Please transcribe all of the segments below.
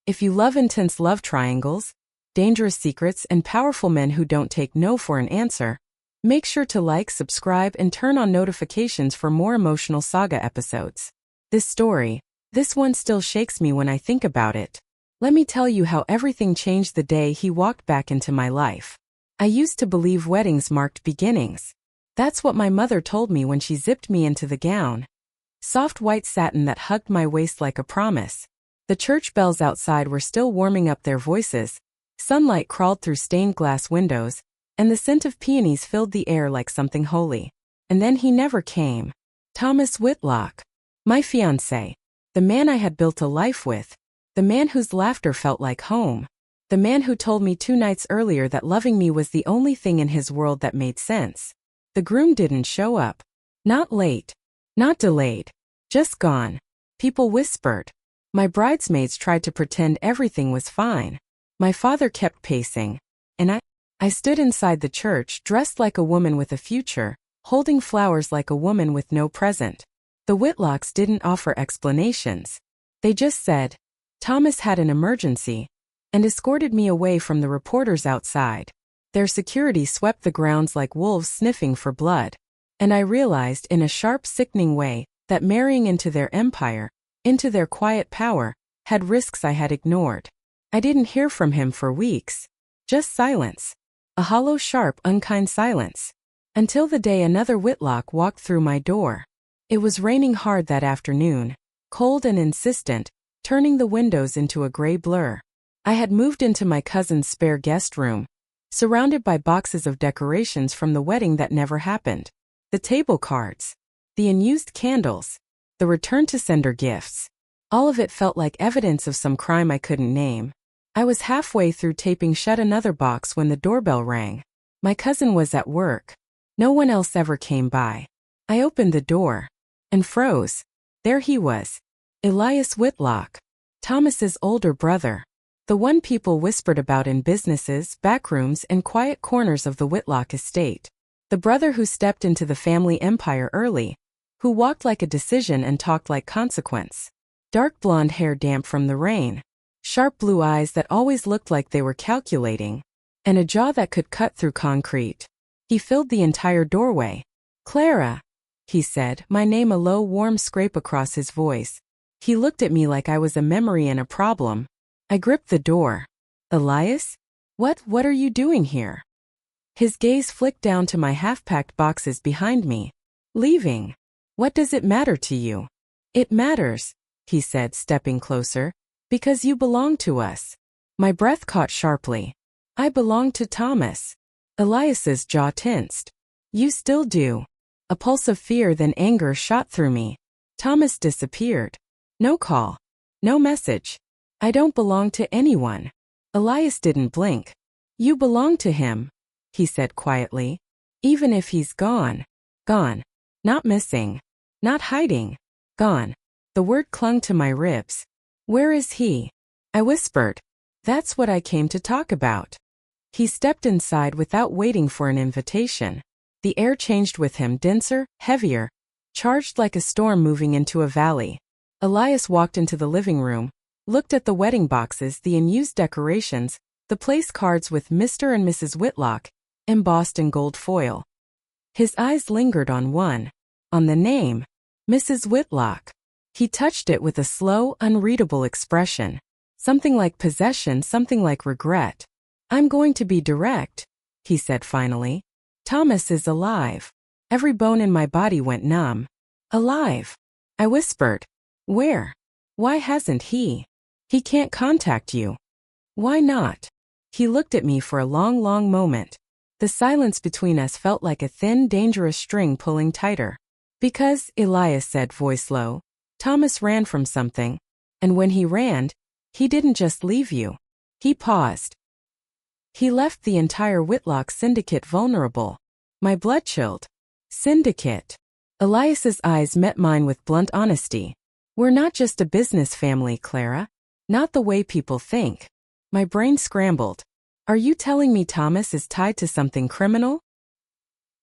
If you love intense love triangles, dangerous secrets, and powerful men who don't take no for an answer, make sure to like, subscribe, and turn on notifications for more emotional saga episodes. This one still shakes me when I think about it. Let me tell you how everything changed the day he walked back into my life. I used to believe weddings marked beginnings. That's what my mother told me when she zipped me into the gown. Soft white satin that hugged my waist like a promise. The church bells outside were still warming up their voices. Sunlight crawled through stained glass windows, and the scent of peonies filled the air like something holy. And then he never came. Thomas Whitlock. My fiancé. The man I had built a life with. The man whose laughter felt like home. The man who told me 2 nights earlier that loving me was the only thing in his world that made sense. The groom didn't show up. Not late. Not delayed. Just gone. People whispered. My bridesmaids tried to pretend everything was fine. My father kept pacing. And I stood inside the church dressed like a woman with a future, holding flowers like a woman with no present. The Whitlocks didn't offer explanations. They just said, Thomas had an emergency, and escorted me away from the reporters outside. Their security swept the grounds like wolves sniffing for blood. And I realized in a sharp, sickening way that marrying into their empire, into their quiet power, had risks I had ignored. I didn't hear from him for weeks. Just silence. A hollow, sharp, unkind silence. Until the day another Whitlock walked through my door. It was raining hard that afternoon, cold and insistent, turning the windows into a gray blur. I had moved into my cousin's spare guest room, surrounded by boxes of decorations from the wedding that never happened. The table cards, the unused candles, the return-to-sender gifts. All of it felt like evidence of some crime I couldn't name. I was halfway through taping shut another box when the doorbell rang. My cousin was at work. No one else ever came by. I opened the door and froze. There he was. Elias Whitlock. Thomas's older brother. The one people whispered about in businesses, backrooms, and quiet corners of the Whitlock estate. The brother who stepped into the family empire early, who walked like a decision and talked like consequence. Dark blonde hair damp from the rain, sharp blue eyes that always looked like they were calculating, and a jaw that could cut through concrete. He filled the entire doorway. Clara, he said, my name, a low, warm scrape across his voice. He looked at me like I was a memory and a problem. I gripped the door. Elias? What are you doing here? His gaze flicked down to my half-packed boxes behind me. Leaving. What does it matter to you? It matters, he said, stepping closer, because you belong to us. My breath caught sharply. I belong to Thomas. Elias's jaw tensed. You still do. A pulse of fear then anger shot through me. Thomas disappeared. No call. No message. I don't belong to anyone. Elias didn't blink. You belong to him, he said quietly. Even if he's gone. Gone. Not missing. Not hiding. Gone. The word clung to my ribs. Where is he? I whispered. That's what I came to talk about. He stepped inside without waiting for an invitation. The air changed with him, denser, heavier, charged like a storm moving into a valley. Elias walked into the living room, looked at the wedding boxes, the unused decorations, the place cards with Mr. and Mrs. Whitlock, embossed in gold foil. His eyes lingered on the name, Mrs. Whitlock. He touched it with a slow, unreadable expression. Something like possession, something like regret. I'm going to be direct, he said finally. Thomas is alive. Every bone in my body went numb. Alive. I whispered. Where? Why hasn't he? He can't contact you. Why not? He looked at me for a long, long moment. The silence between us felt like a thin, dangerous string pulling tighter. Because, Elias said, voice low, Thomas ran from something. And when he ran, he didn't just leave you. He paused. He left the entire Whitlock syndicate vulnerable. My blood chilled. Syndicate. Elias's eyes met mine with blunt honesty. We're not just a business family, Clara. Not the way people think. My brain scrambled. Are you telling me Thomas is tied to something criminal?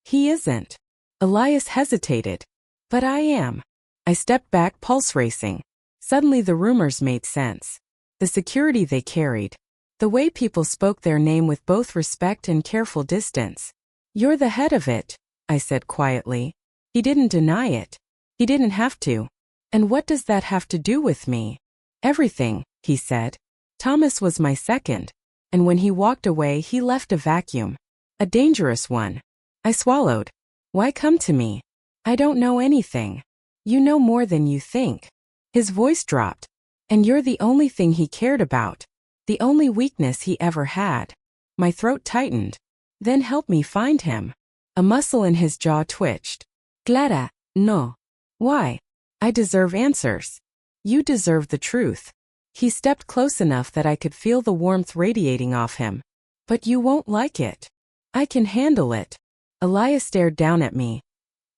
He isn't. Elias hesitated. But I am. I stepped back, pulse racing. Suddenly the rumors made sense. the security they carried, the way people spoke their name with both respect and careful distance. "You're the head of it," I said quietly. He didn't deny it. He didn't have to. "And what does that have to do with me?" "Everything," he said. "Thomas was my second. And when he walked away, he left a vacuum. A dangerous one." I swallowed. "Why come to me? I don't know anything." "You know more than you think." His voice dropped. "And you're the only thing he cared about. The only weakness he ever had." My throat tightened. "Then help me find him." A muscle in his jaw twitched. "Clara, no." "Why?" "I deserve answers." "You deserve the truth." He stepped close enough that I could feel the warmth radiating off him. "But you won't like it." "I can handle it." Elias stared down at me.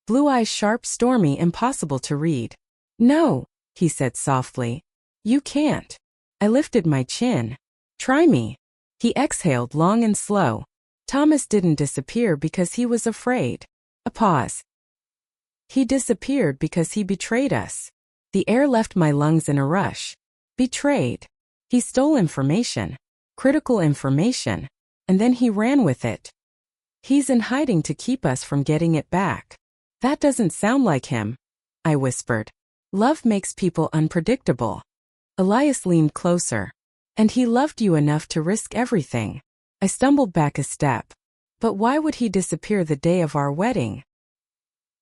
Blue eyes sharp, stormy, impossible to read. "No," he said softly. "You can't." I lifted my chin. "Try me." He exhaled long and slow. "Thomas didn't disappear because he was afraid." A pause. "He disappeared because he betrayed us." The air left my lungs in a rush. Betrayed. He stole information. Critical information. And then he ran with it. "He's in hiding to keep us from getting it back." "That doesn't sound like him," I whispered. "Love makes people unpredictable." Elias leaned closer. "And he loved you enough to risk everything." I stumbled back a step. "But why would he disappear the day of our wedding?"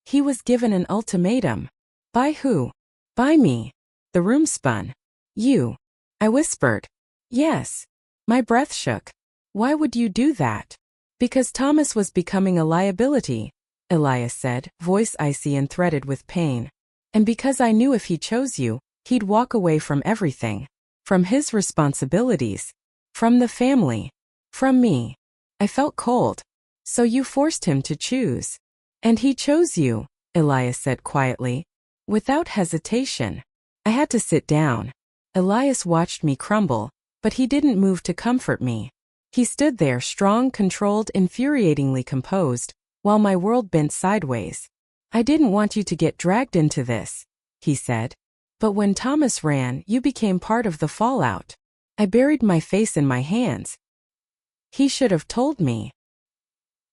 "He was given an ultimatum." "By who?" "By me." The room spun. "You?" I whispered. "Yes." My breath shook. "Why would you do that?" "Because Thomas was becoming a liability," Elias said, voice icy and threaded with pain. "And because I knew if he chose you, he'd walk away from everything. From his responsibilities. From the family. From me." I felt cold. "So you forced him to choose." "And he chose you," Elias said quietly. Without hesitation. I had to sit down. Elias watched me crumble, but he didn't move to comfort me. He stood there strong, controlled, infuriatingly composed, while my world bent sideways. "I didn't want you to get dragged into this," he said. "But when Thomas ran, you became part of the fallout." I buried my face in my hands. "He should have told me."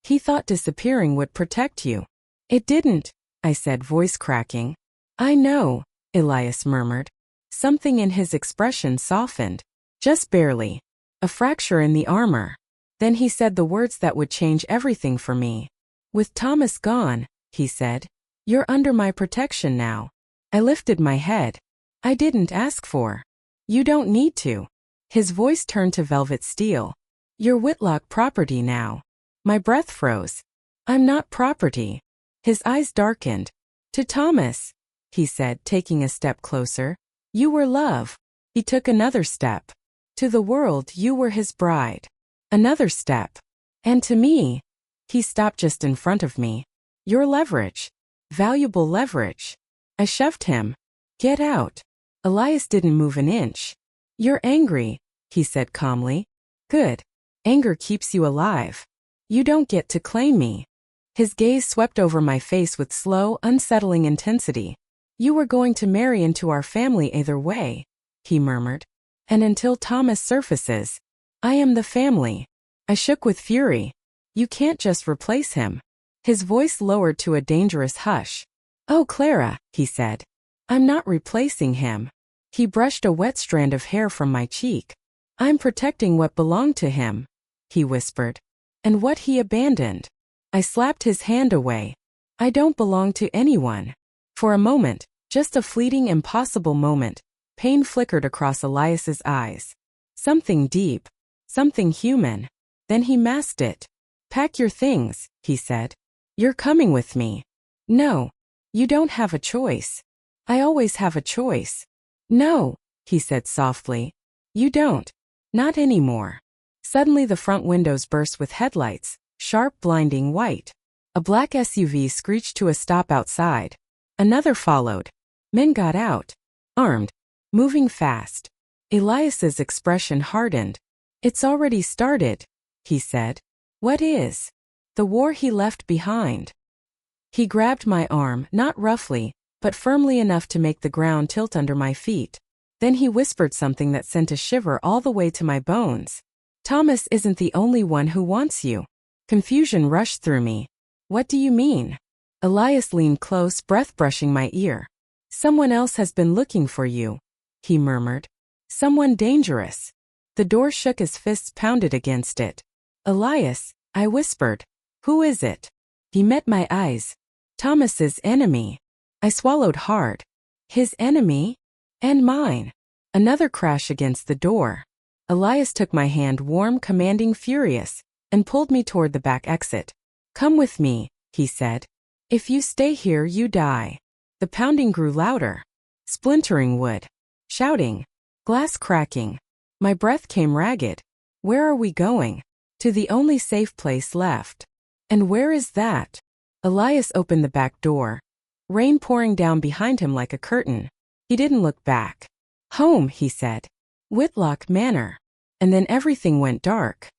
"He thought disappearing would protect you." "It didn't," I said, voice cracking. "I know," Elias murmured. Something in his expression softened. Just barely. A fracture in the armor. Then he said the words that would change everything for me. "With Thomas gone," he said, "you're under my protection now." I lifted my head. "I didn't ask for." "You don't need to." His voice turned to velvet steel. "You're Whitlock property now." My breath froze. "I'm not property." His eyes darkened. "To Thomas," he said, taking a step closer, "you were love." He took another step. "To the world, you were his bride." Another step. "And to me," he stopped just in front of me, "you're leverage. Valuable leverage." I shoved him. "Get out." Elias didn't move an inch. "You're angry," he said calmly. "Good. Anger keeps you alive. You don't get to claim me." His gaze swept over my face with slow, unsettling intensity. "You were going to marry into our family either way," he murmured. "And until Thomas surfaces, I am the family." I shook with fury. "You can't just replace him." His voice lowered to a dangerous hush. "Oh, Clara," he said. "I'm not replacing him." He brushed a wet strand of hair from my cheek. "I'm protecting what belonged to him," he whispered. "And what he abandoned." I slapped his hand away. "I don't belong to anyone." For a moment, just a fleeting, impossible moment, pain flickered across Elias's eyes. Something deep. Something human. Then he masked it. "Pack your things," he said. "You're coming with me." "No. You don't have a choice." "I always have a choice." "No," he said softly. "You don't. Not anymore." Suddenly the front windows burst with headlights, sharp, blinding white. A black SUV screeched to a stop outside. Another followed. Men got out. Armed. Moving fast. Elias's expression hardened. "It's already started," he said. "What is?" "The war he left behind." He grabbed my arm, not roughly, but firmly enough to make the ground tilt under my feet. Then he whispered something that sent a shiver all the way to my bones. Thomas isn't the only one who wants you. Confusion rushed through me. What do you mean? Elias leaned close, breath brushing my ear. Someone else has been looking for you, he murmured. Someone dangerous. The door shook as fists pounded against it. Elias, I whispered. Who is it? He met my eyes. Thomas's enemy. I swallowed hard. His enemy? And mine. Another crash against the door. Elias took my hand, warm, commanding, furious, and pulled me toward the back exit. Come with me, he said. If you stay here, you die. The pounding grew louder. Splintering wood. Shouting. Glass cracking. My breath came ragged. Where are we going? To the only safe place left. And where is that? Elias opened the back door. Rain pouring down behind him like a curtain. He didn't look back. Home, he said. Whitlock Manor. And then everything went dark.